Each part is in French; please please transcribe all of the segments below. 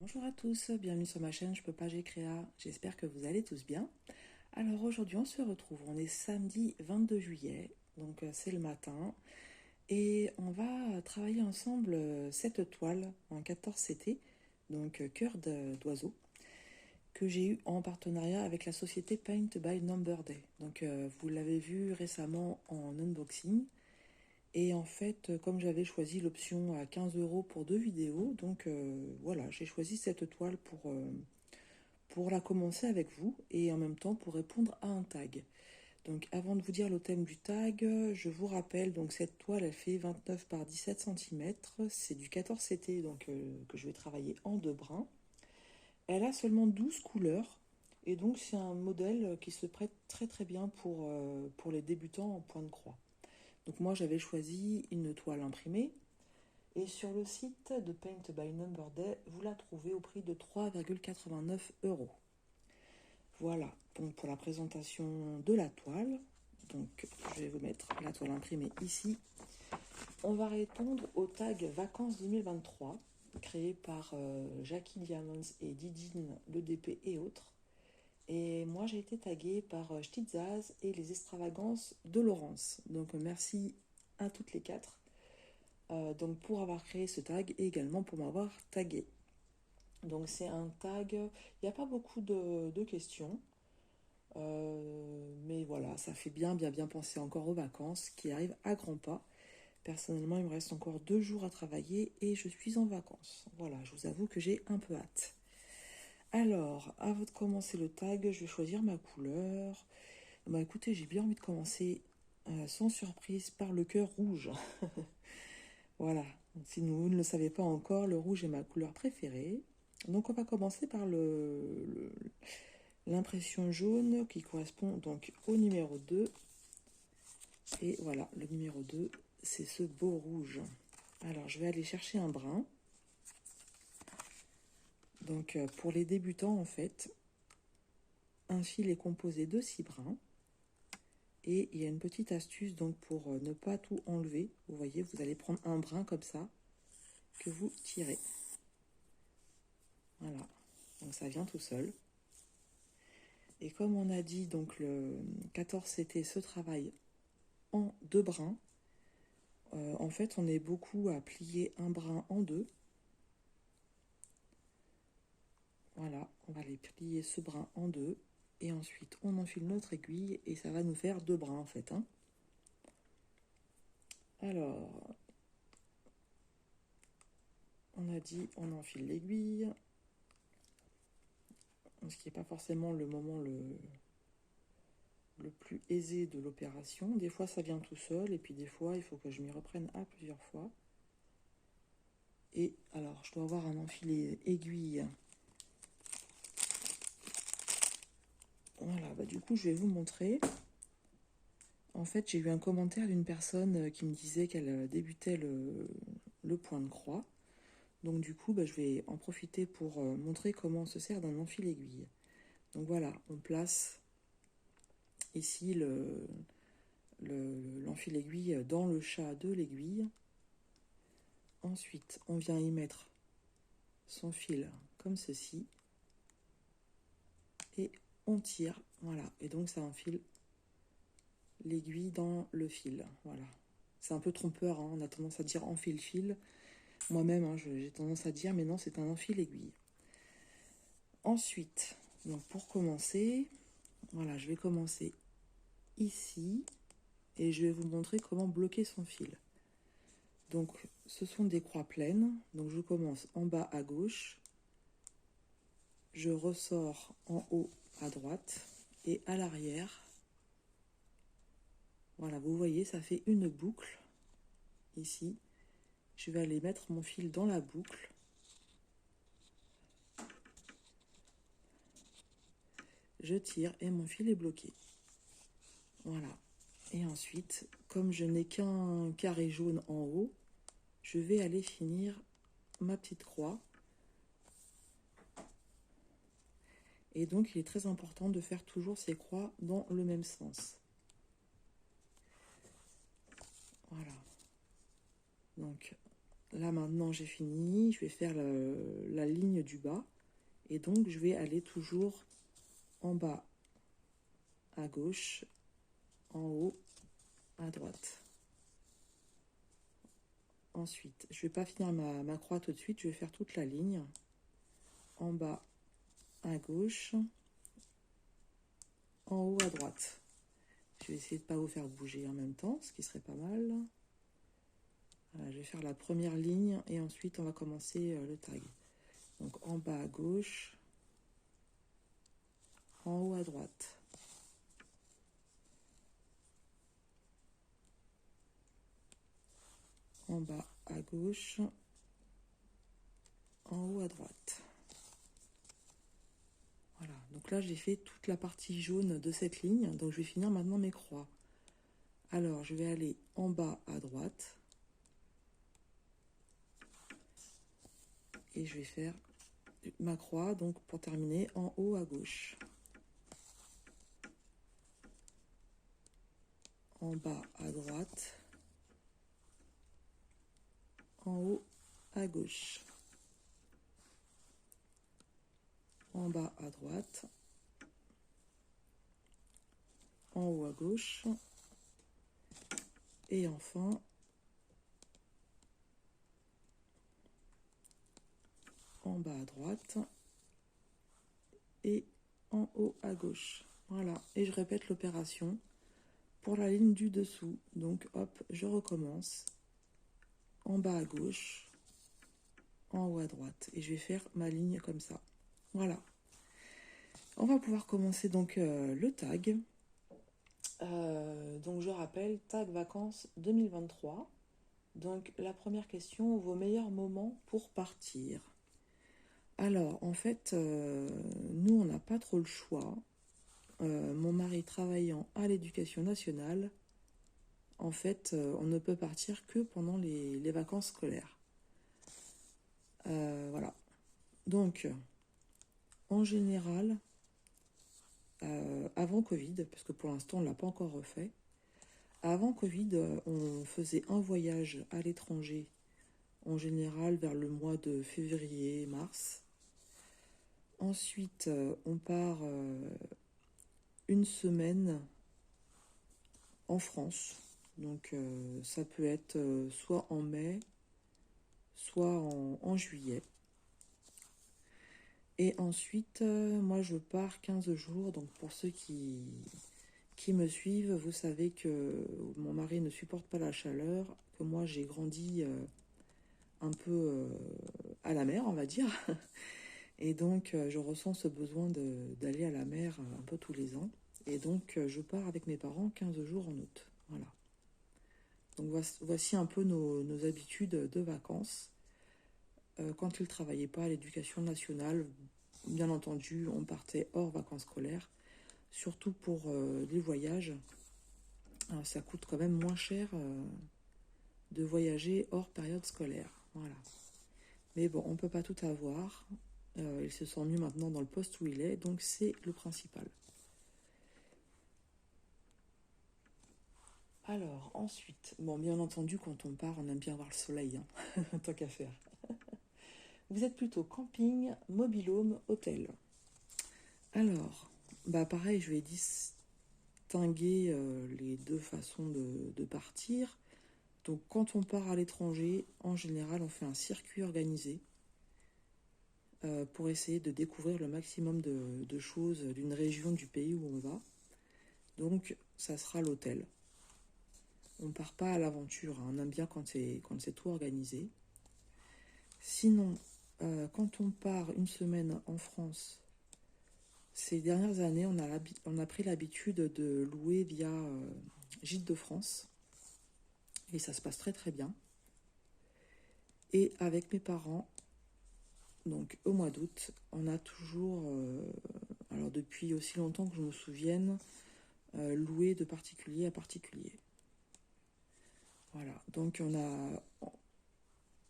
Bonjour à tous, bienvenue sur ma chaîne Je peux pas, j'ai créa. J'espère que vous allez tous bien. Alors aujourd'hui on se retrouve, on est samedi 22 juillet, donc c'est le matin. Et on va travailler ensemble cette toile en 14 CT, donc cœur d'oiseau, que j'ai eu en partenariat avec la société Paint by Number Day. Donc vous l'avez vu récemment en unboxing. Et en fait, comme j'avais choisi l'option à 15 € pour 2 vidéos, donc voilà, j'ai choisi cette toile pour la commencer avec vous et en même temps pour répondre à un tag. Donc avant de vous dire le thème du tag, je vous rappelle, donc cette toile elle fait 29 par 17 cm, c'est du 14 CT donc, que je vais travailler en 2 brins. Elle a seulement 12 couleurs et donc c'est un modèle qui se prête très très bien pour les débutants en point de croix. Donc moi j'avais choisi une toile imprimée et sur le site de Paint by Number Day, vous la trouvez au prix de 3,89 €. Voilà, donc pour la présentation de la toile, donc je vais vous mettre la toile imprimée ici. On va répondre au tag Vacances 2023, créé par Jackie Diamonds et Didine, le DP et autres. Et moi j'ai été taguée par Stitzaz et les extravagances de Laurence. Donc merci à toutes les quatre. Donc pour avoir créé ce tag et également pour m'avoir tagué. Donc c'est un tag, il n'y a pas beaucoup de questions. Mais voilà, ça fait bien penser encore aux vacances qui arrivent à grands pas. Personnellement, il me reste encore 2 jours à travailler et je suis en vacances. Voilà, je vous avoue que j'ai un peu hâte. Alors, avant de commencer le tag, je vais choisir ma couleur. Bah écoutez, j'ai bien envie de commencer sans surprise par le cœur rouge. Voilà, si vous ne le savez pas encore, le rouge est ma couleur préférée. Donc on va commencer par l'impression jaune qui correspond donc au numéro 2. Et voilà, le numéro 2, c'est ce beau rouge. Alors je vais aller chercher un brin. Donc pour les débutants en fait, un fil est composé de 6 brins. Et il y a une petite astuce donc pour ne pas tout enlever. Vous voyez, vous allez prendre un brin comme ça, que vous tirez. Voilà, donc ça vient tout seul. Et comme on a dit, donc le 14 CT se travaille en 2 brins. En fait, on est beaucoup à plier un brin en 2. Voilà, on va les plier ce brin en 2. Et ensuite, on enfile notre aiguille et ça va nous faire 2 brins en fait. Alors, on a dit, on enfile l'aiguille. Ce qui n'est pas forcément le moment le plus aisé de l'opération. Des fois, ça vient tout seul et puis des fois, il faut que je m'y reprenne à plusieurs fois. Et alors, je dois avoir un enfilé aiguille. Voilà, bah du coup, je vais vous montrer. En fait, j'ai eu un commentaire d'une personne qui me disait qu'elle débutait le point de croix. Donc du coup, bah, je vais en profiter pour montrer comment on se sert d'un enfil aiguille. Donc voilà, on place ici l'enfil aiguille dans le chat de l'aiguille. Ensuite, on vient y mettre son fil comme ceci. Et on tire, voilà. Et donc ça enfile l'aiguille dans le fil, voilà. C'est un peu trompeur, on a tendance à dire enfile-fil. Moi-même, j'ai tendance à dire, mais non, c'est un enfil-aiguille. Ensuite, donc pour commencer, voilà, je vais commencer ici. Et je vais vous montrer comment bloquer son fil. Donc, ce sont des croix pleines. Donc, je commence en bas à gauche. Je ressors en haut à droite. Et à l'arrière, voilà, vous voyez, ça fait une boucle. Ici, je vais aller mettre mon fil dans la boucle. Je tire et mon fil est bloqué. Voilà. Et ensuite, comme je n'ai qu'un carré jaune en haut, je vais aller finir ma petite croix. Et donc, il est très important de faire toujours ces croix dans le même sens. Voilà. Donc, là maintenant j'ai fini, je vais faire la ligne du bas. Et donc je vais aller toujours en bas à gauche, en haut à droite. Ensuite, je ne vais pas finir ma croix tout de suite, je vais faire toute la ligne. En bas à gauche, en haut à droite. Je vais essayer de ne pas vous faire bouger en même temps, ce qui serait pas mal. Voilà, je vais faire la première ligne et ensuite on va commencer le tag. Donc en bas à gauche, en haut à droite. En bas à gauche, en haut à droite. Voilà, donc là j'ai fait toute la partie jaune de cette ligne, donc je vais finir maintenant mes croix. Alors je vais aller en bas à droite et je vais faire ma croix donc pour terminer en haut à gauche. En bas à droite, en haut à gauche. En bas à droite, en haut à gauche, et enfin en bas à droite et en haut à gauche. Voilà, et je répète l'opération pour la ligne du dessous. Donc hop, je recommence en bas à gauche, en haut à droite, et je vais faire ma ligne comme ça. Voilà, on va pouvoir commencer donc le tag. Donc je rappelle, tag vacances 2023. Donc la première question, vos meilleurs moments pour partir. Alors en fait, nous on n'a pas trop le choix. Mon mari travaillant à l'éducation nationale, en fait on ne peut partir que pendant les vacances scolaires. Voilà. Donc en général, avant Covid, parce que pour l'instant on ne l'a pas encore refait, avant Covid, on faisait un voyage à l'étranger, en général vers le mois de février, mars. Ensuite, on part une semaine en France. Donc, ça peut être soit en mai, soit en juillet. Et ensuite, moi, je pars 15 jours. Donc, pour ceux qui me suivent, vous savez que mon mari ne supporte pas la chaleur, que moi, j'ai grandi un peu à la mer, on va dire. Et donc, je ressens ce besoin d'aller à la mer un peu tous les ans. Et donc, je pars avec mes parents 15 jours en août. Voilà. Donc, voici un peu nos habitudes de vacances. Quand ils ne travaillaient pas à l'éducation nationale, bien entendu, on partait hors vacances scolaires. Surtout pour les voyages. Alors, ça coûte quand même moins cher de voyager hors période scolaire. Voilà. Mais bon, on ne peut pas tout avoir. Il se sent mieux maintenant dans le poste où il est, donc c'est le principal. Alors, ensuite, bon, bien entendu, quand on part, on aime bien voir le soleil, hein, tant qu'à faire. Vous êtes plutôt camping, mobil-home, hôtel. Alors, bah pareil, je vais distinguer les deux façons de partir. Donc, quand on part à l'étranger, en général, on fait un circuit organisé pour essayer de découvrir le maximum de choses d'une région du pays où on va. Donc, ça sera l'hôtel. On part pas à l'aventure, hein. On aime bien quand c'est tout organisé. Sinon, quand on part une semaine en France, ces dernières années, on a pris l'habitude de louer via Gîtes de France. Et ça se passe très très bien. Et avec mes parents, donc au mois d'août, on a toujours, alors depuis aussi longtemps que je me souvienne, loué de particulier à particulier. Voilà, donc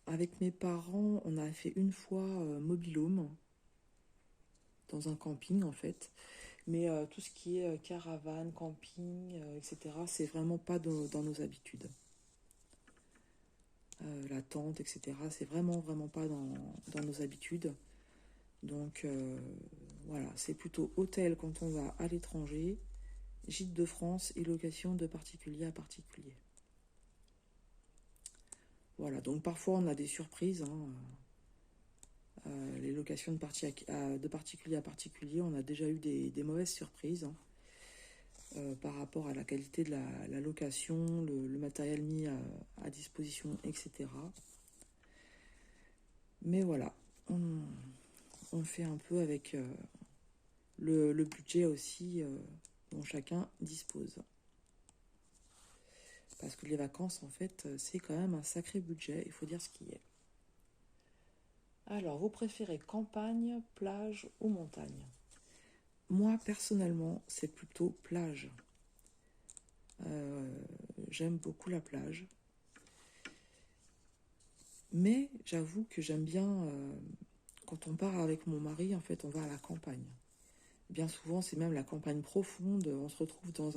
avec mes parents, on a fait une fois mobil-home, dans un camping en fait. Mais tout ce qui est caravane, camping, etc., c'est vraiment pas dans nos habitudes. la tente, etc. C'est vraiment, vraiment pas dans nos habitudes. Donc voilà, c'est plutôt hôtel quand on va à l'étranger, gîte de France et location de particulier à particulier. Voilà, donc parfois on a des surprises, hein. Les locations de particulier à particulier, on a déjà eu des mauvaises surprises, hein, par rapport à la qualité de la location, le matériel mis à disposition, etc. Mais voilà, on fait un peu avec le budget aussi dont chacun dispose. Parce que les vacances, en fait, c'est quand même un sacré budget, il faut dire ce qui est. Alors, vous préférez campagne, plage ou montagne? Moi, personnellement, c'est plutôt plage. J'aime beaucoup la plage. Mais j'avoue que j'aime bien, quand on part avec mon mari, en fait, on va à la campagne. Bien souvent, c'est même la campagne profonde. On se retrouve dans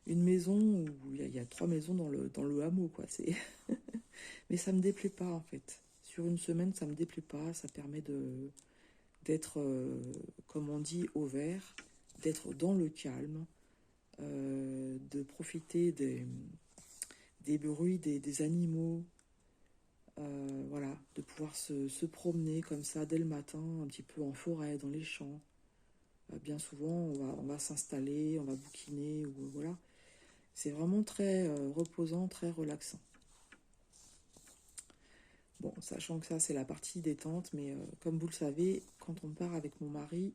une maison où il y a 3 maisons dans le hameau, quoi. Mais ça me déplaît pas, en fait. Sur une semaine, ça me déplaît pas. Ça permet d'être, comme on dit, au vert, d'être dans le calme, de profiter des bruits des animaux, voilà, de pouvoir se promener comme ça dès le matin, un petit peu en forêt, dans les champs. Bien souvent, on va s'installer, on va bouquiner, ou voilà. C'est vraiment très reposant, très relaxant. Bon, sachant que ça, c'est la partie détente, mais comme vous le savez, quand on part avec mon mari,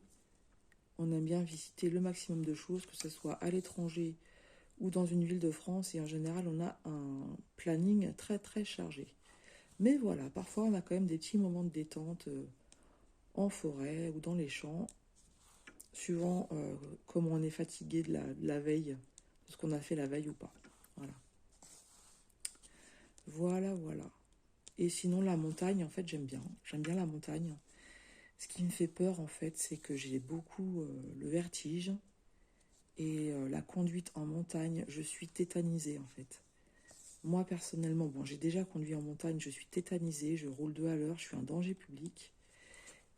on aime bien visiter le maximum de choses, que ce soit à l'étranger ou dans une ville de France, et en général, on a un planning très très chargé. Mais voilà, parfois, on a quand même des petits moments de détente en forêt ou dans les champs, suivant comment on est fatigué de la veille, de ce qu'on a fait la veille ou pas. Voilà. Voilà, voilà. Et sinon, la montagne, en fait, j'aime bien. J'aime bien la montagne. Ce qui me fait peur, en fait, c'est que j'ai beaucoup le vertige. Et la conduite en montagne, je suis tétanisée, en fait. Moi, personnellement, bon, j'ai déjà conduit en montagne, je suis tétanisée, je roule 2 à l'heure, je suis un danger public.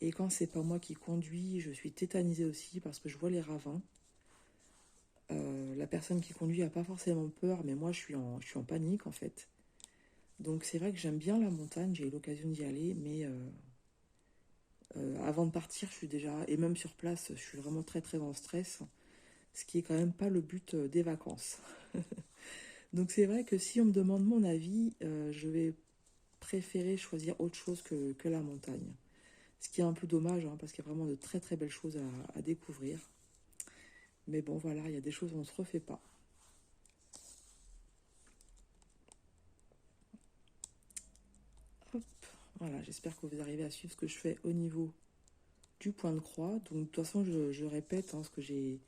Et quand c'est pas moi qui conduis, je suis tétanisée aussi parce que je vois les ravins. La personne qui conduit a pas forcément peur, mais moi, je suis en panique, en fait. Donc c'est vrai que j'aime bien la montagne, j'ai eu l'occasion d'y aller, mais avant de partir, je suis déjà, et même sur place, je suis vraiment très très en stress, ce qui est quand même pas le but des vacances. Donc c'est vrai que si on me demande mon avis, je vais préférer choisir autre chose que la montagne. Ce qui est un peu dommage, hein, parce qu'il y a vraiment de très très belles choses à découvrir. Mais bon voilà, il y a des choses où on ne se refait pas. Hop, voilà, j'espère que vous arrivez à suivre ce que je fais au niveau du point de croix. Donc de toute façon, je répète ce que j'ai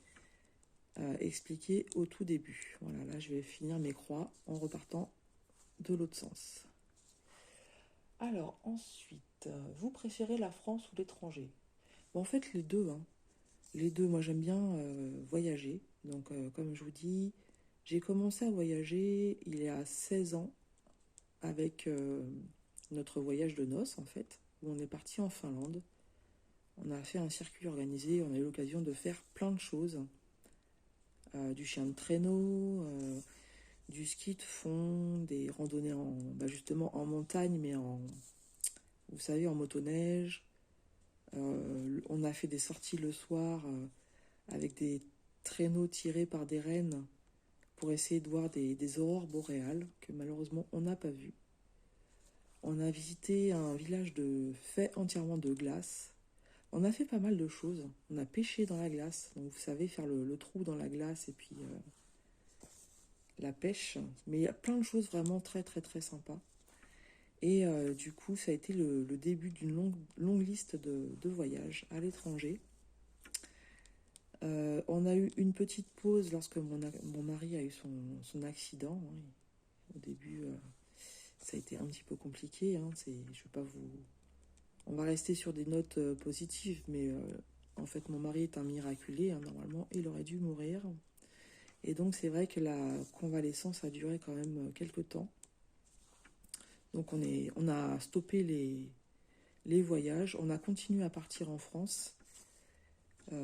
expliqué au tout début. Voilà, là je vais finir mes croix en repartant de l'autre sens. Alors ensuite, vous préférez la France ou l'étranger? Bon, en fait, les deux, hein. Les deux, moi j'aime bien voyager. Donc comme je vous dis, j'ai commencé à voyager il y a 16 ans avec notre voyage de noces en fait, où on est parti en Finlande. On a fait un circuit organisé, on a eu l'occasion de faire plein de choses. Du chien de traîneau, du ski de fond, des randonnées justement en montagne, mais vous savez, en motoneige. On a fait des sorties le soir avec des traîneaux tirés par des rennes pour essayer de voir des aurores boréales que malheureusement on n'a pas vues. On a visité un village fait entièrement de glace. On a fait pas mal de choses. On a pêché dans la glace, donc vous savez faire le trou dans la glace et puis la pêche. Mais il y a plein de choses vraiment très très très sympas. Et du coup, ça a été le début d'une longue liste de voyages à l'étranger. On a eu une petite pause lorsque mon mari a eu son accident, hein. Au début, ça a été un petit peu compliqué, hein. Je vais pas vous... On va rester sur des notes positives, mais en fait, mon mari est un miraculé, hein. Normalement, il aurait dû mourir. Et donc, c'est vrai que la convalescence a duré quand même quelques temps. Donc on a stoppé les voyages, on a continué à partir en France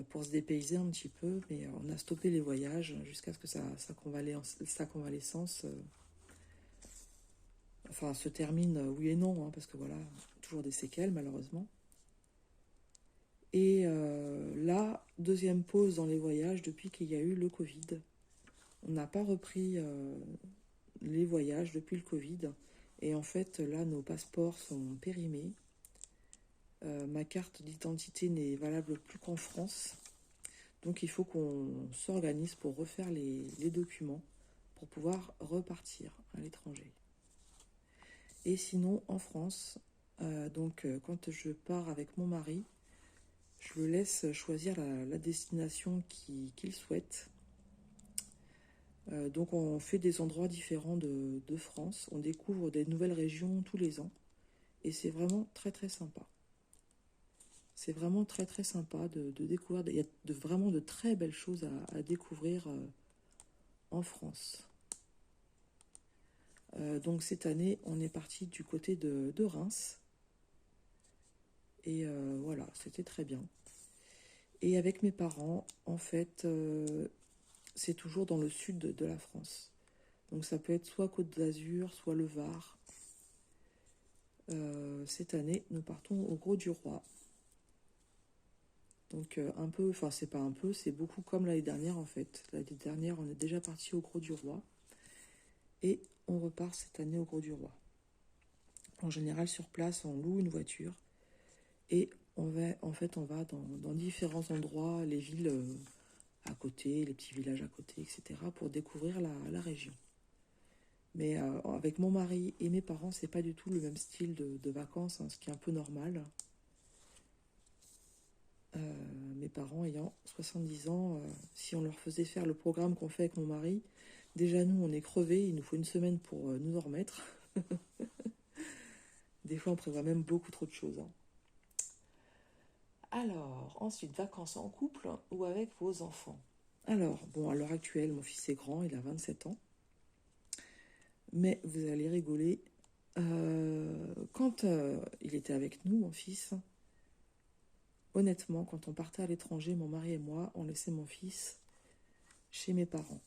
pour se dépayser un petit peu, mais on a stoppé les voyages jusqu'à ce que sa convalescence se termine, oui et non, hein, parce que voilà, toujours des séquelles malheureusement. Et là, deuxième pause dans les voyages depuis qu'il y a eu le Covid. On n'a pas repris les voyages depuis le Covid. Et en fait, là, nos passeports sont périmés. Ma carte d'identité n'est valable plus qu'en France. Donc il faut qu'on s'organise pour refaire les documents pour pouvoir repartir à l'étranger. Et sinon, en France, quand je pars avec mon mari, je le laisse choisir la destination qu'il souhaite. Donc on fait des endroits différents de France, on découvre des nouvelles régions tous les ans et c'est vraiment très très sympa. C'est vraiment très très sympa de découvrir, il y a vraiment de très belles choses à découvrir en France. Donc cette année on est parti du côté de Reims et voilà, c'était très bien. Et avec mes parents, en fait, c'est toujours dans le sud de la France. Donc ça peut être soit Côte d'Azur, soit le Var. Cette année, nous partons au Grau-du-Roi. Donc un peu, enfin c'est pas un peu, c'est beaucoup comme l'année dernière en fait. L'année dernière, on est déjà parti au Grau-du-Roi. Et on repart cette année au Grau-du-Roi. En général, sur place, on loue une voiture. Et on va dans différents endroits, les villes à côté, les petits villages à côté, etc. pour découvrir la région. Mais avec mon mari et mes parents, c'est pas du tout le même style de vacances, hein, ce qui est un peu normal. Mes parents ayant 70 ans, si on leur faisait faire le programme qu'on fait avec mon mari, déjà nous on est crevés, il nous faut une semaine pour nous en remettre. Des fois on prévoit même beaucoup trop de choses. Hein. Alors, ensuite, vacances en couple ou avec vos enfants. Alors, bon, à l'heure actuelle, mon fils est grand, il a 27 ans. Mais vous allez rigoler. Quand il était avec nous, mon fils, honnêtement, quand on partait à l'étranger, mon mari et moi, on laissait mon fils chez mes parents.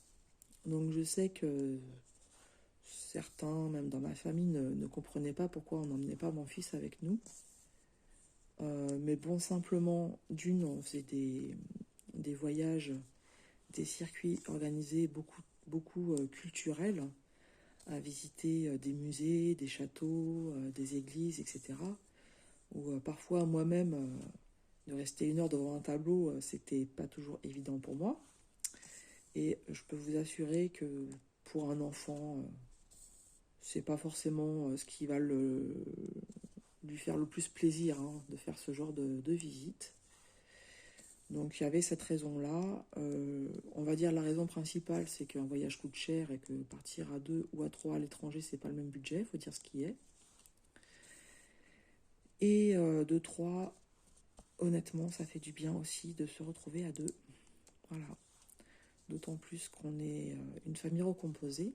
Donc je sais que certains, même dans ma famille, ne comprenaient pas pourquoi on n'emmenait pas mon fils avec nous. Mais bon, simplement, d'une, on faisait des voyages, des circuits organisés beaucoup culturels, à visiter des musées, des châteaux, des églises, etc. Où parfois moi-même, de rester une heure devant un tableau, c'était pas toujours évident pour moi. Et je peux vous assurer que pour un enfant, c'est pas forcément ce qui va lui faire le plus plaisir hein, de faire ce genre de visite. Donc il y avait cette raison-là. On va dire la raison principale, c'est qu'un voyage coûte cher et que partir à 2 ou à 3 à l'étranger, c'est pas le même budget, il faut dire ce qui est. Et de 3, honnêtement, ça fait du bien aussi de se retrouver à 2. Voilà. D'autant plus qu'on est une famille recomposée,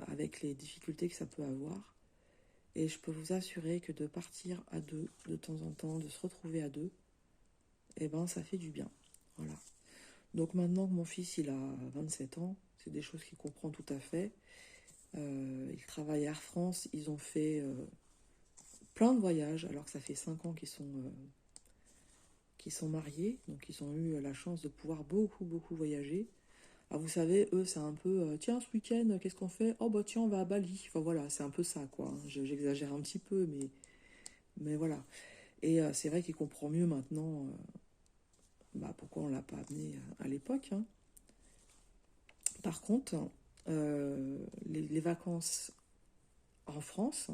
avec les difficultés que ça peut avoir. Et je peux vous assurer que de partir à 2 de temps en temps, de se retrouver à 2, eh ben ça fait du bien. Voilà. Donc maintenant que mon fils il a 27 ans, c'est des choses qu'il comprend tout à fait. Il travaille à Air France, ils ont fait plein de voyages, alors que ça fait 5 ans qu'ils sont mariés, donc ils ont eu la chance de pouvoir beaucoup voyager. Alors vous savez, eux c'est un peu, tiens ce week-end qu'est-ce qu'on fait? Oh bah tiens on va à Bali, enfin voilà, c'est un peu ça quoi, j'exagère un petit peu, mais voilà. Et c'est vrai qu'il comprend mieux maintenant pourquoi on l'a pas amené à l'époque. Hein. Par contre, les vacances en France,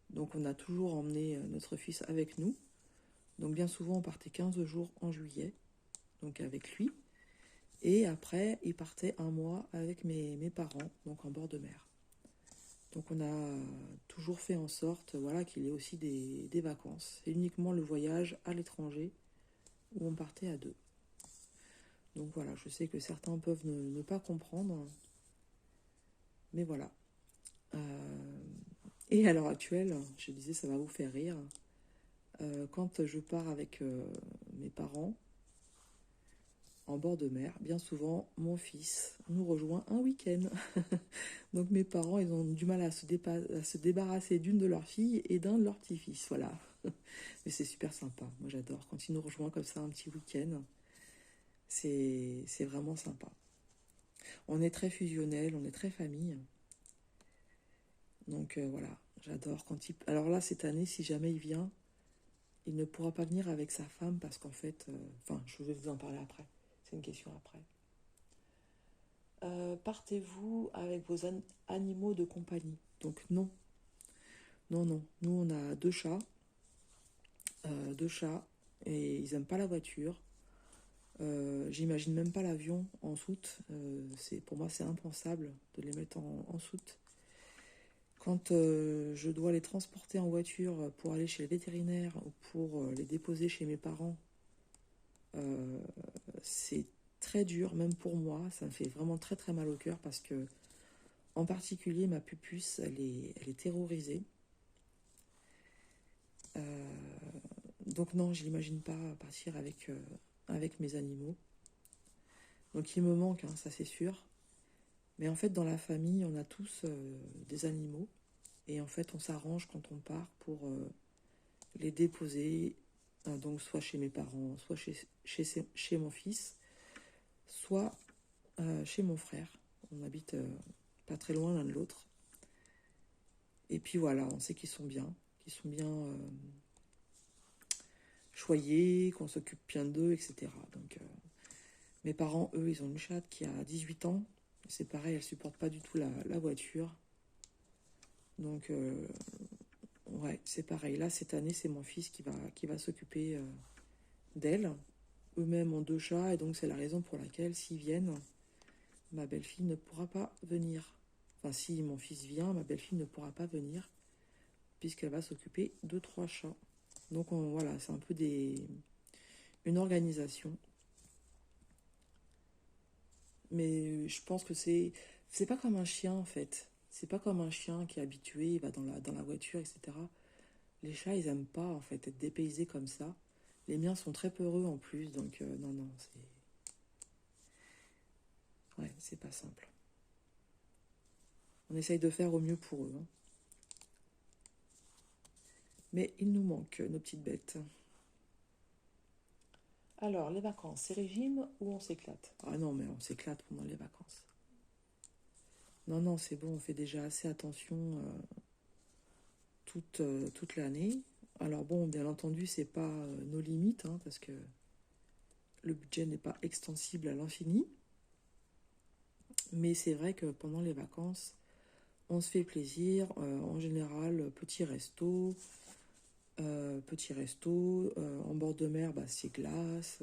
donc on a toujours emmené notre fils avec nous. Donc bien souvent on partait 15 jours en juillet, donc avec lui. Et après il partait un mois avec mes parents, donc en bord de mer. Donc on a toujours fait en sorte voilà, qu'il y ait aussi des vacances. C'est uniquement le voyage à l'étranger où on partait à 2. Donc voilà, je sais que certains peuvent ne pas comprendre. Mais voilà. Et à l'heure actuelle, je disais, ça va vous faire rire, quand je pars avec mes parents en bord de mer, bien souvent, mon fils nous rejoint un week-end. Donc mes parents, ils ont du mal à se débarrasser d'une de leurs filles et d'un de leurs petits-fils, voilà. Mais c'est super sympa, moi j'adore. Quand ils nous rejoignent comme ça un petit week-end, c'est vraiment sympa. On est très fusionnel, on est très famille. Donc voilà, j'adore quand il... Alors là, cette année, si jamais il vient, il ne pourra pas venir avec sa femme parce qu'en fait... Enfin, je vais vous en parler après. C'est une question après. Partez-vous avec vos animaux de compagnie? Donc non, non, non. Nous, on a deux chats, et ils n'aiment pas la voiture. J'imagine même pas l'avion en soute. Pour moi, c'est impensable de les mettre en soute. Quand je dois les transporter en voiture pour aller chez le vétérinaire ou pour les déposer chez mes parents, euh, c'est très dur, même pour moi. Ça me fait vraiment très très mal au cœur parce que, en particulier, ma pupuce, elle est terrorisée. Euh, donc non, je n'imagine pas partir avec mes animaux. Donc il me manque, hein, ça c'est sûr. Mais en fait, dans la famille, on a tous des animaux. Et en fait, on s'arrange quand on part pour les déposer, donc soit chez mes parents, soit chez mon fils, soit chez mon frère. On habite pas très loin l'un de l'autre. Et puis voilà, on sait qu'ils sont bien choyés, qu'on s'occupe bien d'eux, etc. Donc mes parents, eux, ils ont une chatte qui a 18 ans. C'est pareil, elle supporte pas du tout la voiture. Donc ouais, c'est pareil. Là, cette année, c'est mon fils qui va s'occuper d'elle. Eux-mêmes ont deux chats, et donc c'est la raison pour laquelle, s'ils viennent, ma belle-fille ne pourra pas venir. Enfin, si mon fils vient, ma belle-fille ne pourra pas venir, puisqu'elle va s'occuper de trois chats. Donc voilà, c'est un peu une organisation. Mais je pense que c'est pas comme un chien, en fait. C'est pas comme un chien qui est habitué, il va dans la voiture, etc. Les chats, ils aiment pas, en fait, être dépaysés comme ça. Les miens sont très peureux en plus, donc non, non, ouais, c'est pas simple. On essaye de faire au mieux pour eux, hein. Mais il nous manque nos petites bêtes. Alors, les vacances, c'est régime ou on s'éclate? Ah non, mais on s'éclate pendant les vacances. Non, non, c'est bon, on fait déjà assez attention toute l'année. Alors bon, bien entendu, c'est pas nos limites, hein, parce que le budget n'est pas extensible à l'infini. Mais c'est vrai que pendant les vacances, on se fait plaisir. En général, petit resto. En bord de mer, bah, c'est glace.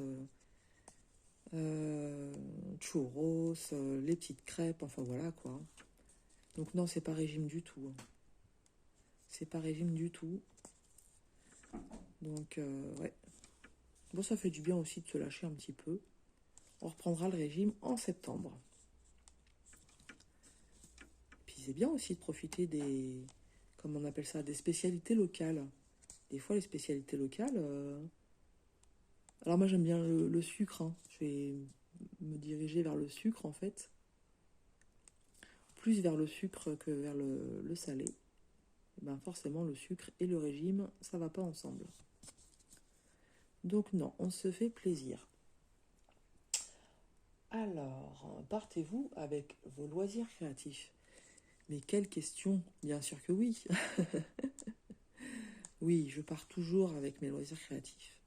Churros, les petites crêpes, enfin voilà quoi. Donc non, c'est pas régime du tout, hein. C'est pas régime du tout. Donc ouais. Bon, ça fait du bien aussi de se lâcher un petit peu. On reprendra le régime en septembre. Puis c'est bien aussi de profiter comme on appelle ça, des spécialités locales. Des fois, les spécialités locales... Alors moi, j'aime bien le sucre, hein. Je vais me diriger vers le sucre, en fait. Plus vers le sucre que vers le salé. Et ben forcément, le sucre et le régime, ça va pas ensemble. Donc non, on se fait plaisir. Alors, partez-vous avec vos loisirs créatifs? Mais quelle question? Bien sûr que oui. Oui, je pars toujours avec mes loisirs créatifs.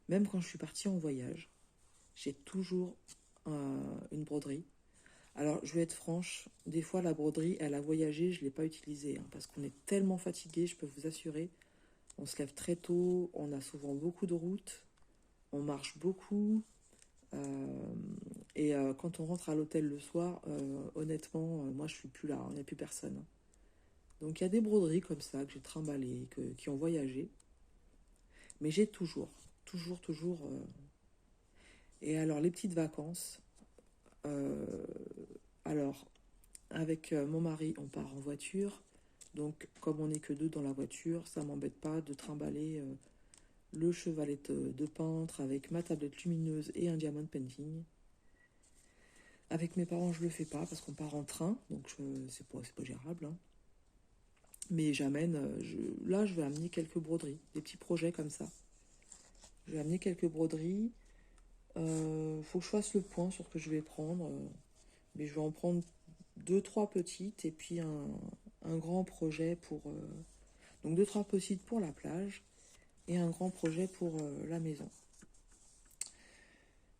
Même quand je suis partie en voyage, j'ai toujours une broderie. Alors, je vais être franche, des fois la broderie, elle a voyagé, je ne l'ai pas utilisée, hein, parce qu'on est tellement fatigué, je peux vous assurer. On se lève très tôt, on a souvent beaucoup de routes, on marche beaucoup. euh, et quand on rentre à l'hôtel le soir, honnêtement, moi je suis plus là, il n'y a plus personne. Donc il y a des broderies comme ça que j'ai trimballées, qui ont voyagé. Mais j'ai toujours. Et alors, les petites vacances, euh, alors, avec mon mari, on part en voiture. Donc, comme on n'est que deux dans la voiture, ça m'embête pas de trimballer le chevalet de peintre avec ma tablette lumineuse et un diamond painting. Avec mes parents, je le fais pas parce qu'on part en train, donc c'est pas gérable, hein. Mais j'amène, là, je vais amener quelques broderies, des petits projets comme ça. Je vais amener quelques broderies. Faut que je fasse le point sur ce que je vais prendre. Mais je vais en prendre deux, trois petites et puis un grand projet pour... donc deux, trois petites pour la plage et un grand projet pour la maison.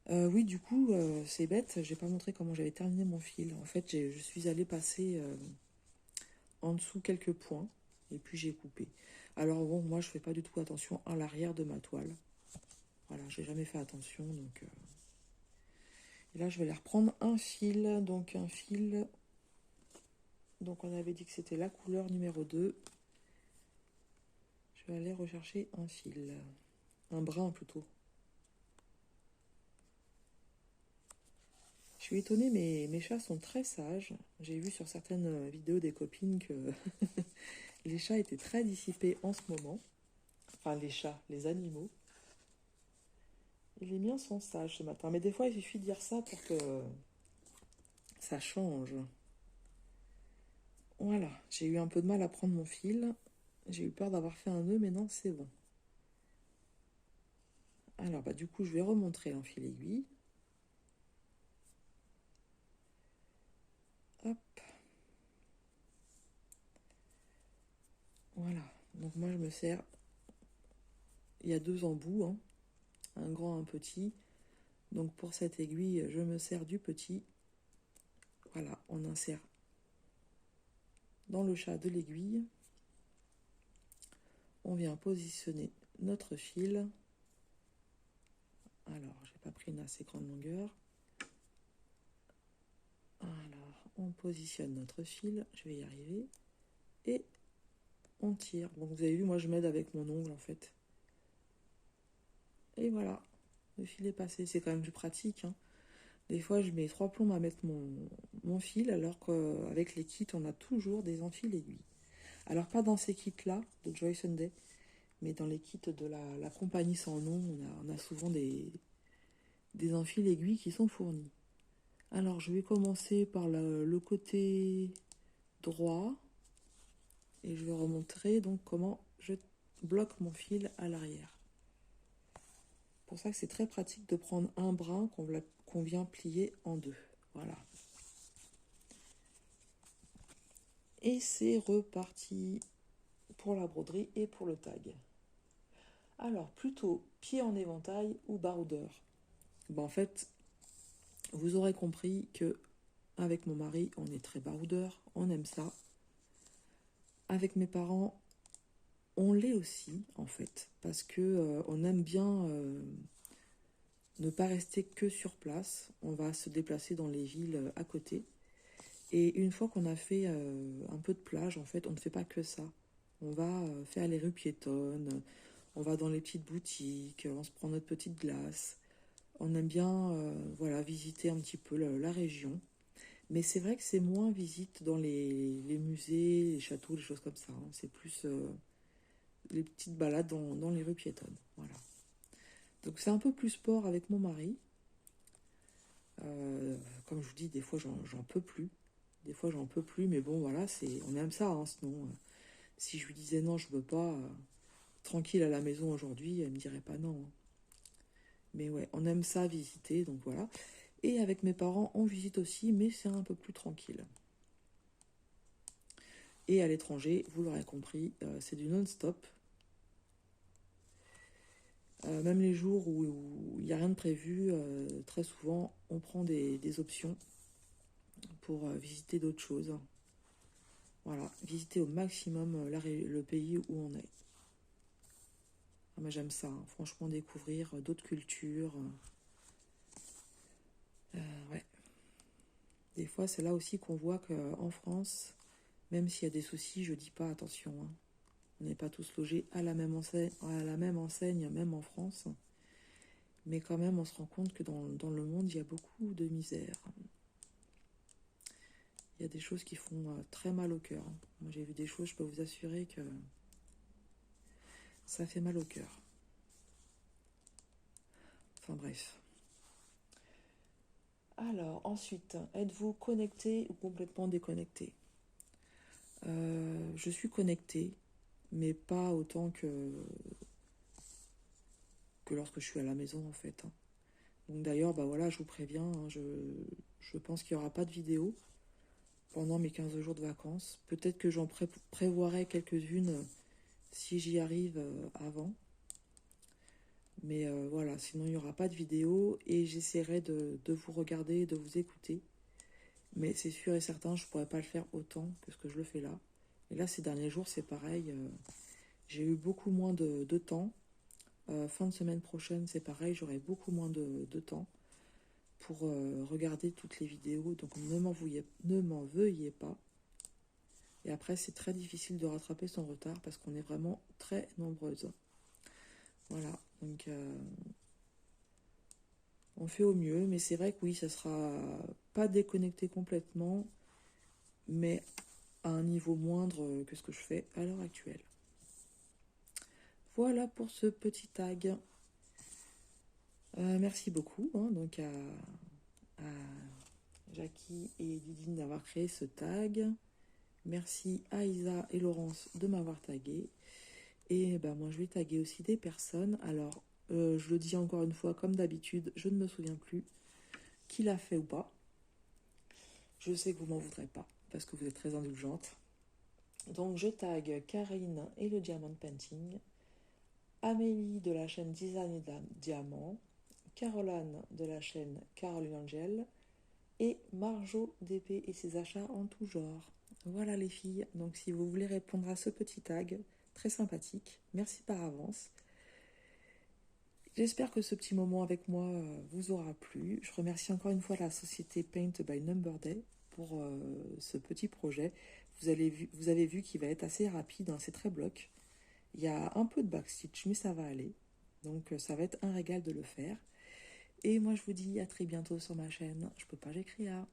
Oui, du coup, c'est bête, j'ai pas montré comment j'avais terminé mon fil. En fait, je suis allée passer en dessous quelques points et puis j'ai coupé. Alors bon, moi je fais pas du tout attention à l'arrière de ma toile. Voilà, j'ai jamais fait attention, donc... Et là, je vais aller reprendre un fil, donc un fil... Donc on avait dit que c'était la couleur numéro 2. Je vais aller rechercher un fil, un brin plutôt. Je suis étonnée, mais mes chats sont très sages. J'ai vu sur certaines vidéos des copines que les chats étaient très dissipés en ce moment. Enfin, les chats, les animaux. Et les miens sont sages ce matin. Mais des fois, il suffit de dire ça pour que ça change. Voilà, j'ai eu un peu de mal à prendre mon fil. J'ai eu peur d'avoir fait un nœud, mais non, c'est bon. Alors, bah, du coup, je vais remontrer en fil aiguille. Hop. Voilà. Donc, moi, je me sers... Il y a deux embouts, hein. Un grand, un petit. Donc, pour cette aiguille, je me sers du petit. Voilà, on insère dans le chat de l'aiguille. On vient positionner notre fil. Alors, j'ai pas pris une assez grande longueur. Alors, on positionne notre fil. Je vais y arriver. Et on tire. Donc, vous avez vu, moi, je m'aide avec mon ongle, en fait. Et voilà, le fil est passé. C'est quand même plus pratique, hein. Des fois, je mets 3 plombes à mettre mon fil, alors qu'avec les kits, on a toujours des enfiles aiguilles. Alors, pas dans ces kits-là, de Joy Sunday, mais dans les kits de la compagnie sans nom, on a souvent des enfiles aiguilles qui sont fournis. Alors, je vais commencer par le côté droit, et je vais remontrer donc comment je bloque mon fil à l'arrière. C'est pour ça que c'est très pratique de prendre un brin qu'on vient plier en deux. Voilà. Et c'est reparti pour la broderie et pour le tag. Alors, plutôt pied en éventail ou baroudeur. En fait, vous aurez compris que avec mon mari, on est très baroudeur, on aime ça. Avec mes parents, on l'est aussi, en fait, parce que on aime bien ne pas rester que sur place. On va se déplacer dans les villes à côté. Et une fois qu'on a fait un peu de plage, en fait, on ne fait pas que ça. On va faire les rues piétonnes, on va dans les petites boutiques, on se prend notre petite glace. On aime bien voilà, visiter un petit peu la région. Mais c'est vrai que c'est moins visite dans les musées, les châteaux, les choses comme ça, hein. C'est plus les petites balades dans les rues piétonnes. Voilà. Donc c'est un peu plus sport avec mon mari. Comme je vous dis, des fois j'en peux plus. Des fois j'en peux plus, mais bon voilà, on aime ça, hein, sinon si je lui disais non, je veux pas, tranquille à la maison aujourd'hui, elle me dirait pas non, hein. Mais ouais, on aime ça visiter, donc voilà. Et avec mes parents, on visite aussi, mais c'est un peu plus tranquille. Et à l'étranger, vous l'aurez compris, c'est du non-stop. Même les jours où il n'y a rien de prévu, très souvent, on prend des options pour visiter d'autres choses. Voilà, visiter au maximum le pays où on est. Ah, moi j'aime ça, hein. Franchement, découvrir d'autres cultures. Ouais. Des fois, c'est là aussi qu'on voit qu'en France, même s'il y a des soucis, je dis pas attention, hein. On n'est pas tous logés à la même enseigne, même en France. Mais quand même, on se rend compte que dans le monde, il y a beaucoup de misère. Il y a des choses qui font très mal au cœur. Moi, j'ai vu des choses, je peux vous assurer que ça fait mal au cœur. Enfin bref. Alors, ensuite, êtes-vous connecté ou complètement déconnecté? Je suis connectée, mais pas autant que lorsque je suis à la maison, en fait. Donc d'ailleurs, bah voilà, je vous préviens, je pense qu'il n'y aura pas de vidéo pendant mes 15 jours de vacances. Peut-être que j'en prévoirai quelques-unes si j'y arrive avant. Mais voilà, sinon il n'y aura pas de vidéo et j'essaierai de vous regarder, de vous écouter. Mais c'est sûr et certain, je ne pourrais pas le faire autant que ce que je le fais là. Et là, ces derniers jours, c'est pareil. J'ai eu beaucoup moins de temps. Fin de semaine prochaine, c'est pareil, j'aurai beaucoup moins de temps pour regarder toutes les vidéos. Donc ne m'en veuillez pas. Et après, c'est très difficile de rattraper son retard parce qu'on est vraiment très nombreuses. Voilà, donc on fait au mieux. Mais c'est vrai que oui, ça sera pas déconnecté complètement, mais à un niveau moindre que ce que je fais à l'heure actuelle. Voilà pour ce petit tag. Merci beaucoup donc à Jackie et Didine d'avoir créé ce tag. Merci à Isa et Laurence de m'avoir tagué. Et ben, moi, je vais taguer aussi des personnes. Alors, je le dis encore une fois, comme d'habitude, je ne me souviens plus qui l'a fait ou pas. Je sais que vous m'en voudrez pas, parce que vous êtes très indulgente. Donc, je tag Karine et le Diamond Painting, Amélie de la chaîne Design et Diamant, Caroline de la chaîne Caroline Angel et Marjo DP et ses achats en tout genre. Voilà les filles, donc si vous voulez répondre à ce petit tag, très sympathique, merci par avance. J'espère que ce petit moment avec moi vous aura plu. Je remercie encore une fois la société Paint by Number Day pour ce petit projet. Vous avez vu qu'il va être assez rapide, hein, c'est très bloc. Il y a un peu de backstitch, mais ça va aller. Donc ça va être un régal de le faire. Et moi je vous dis à très bientôt sur ma chaîne. Je peux pas, j'écris à...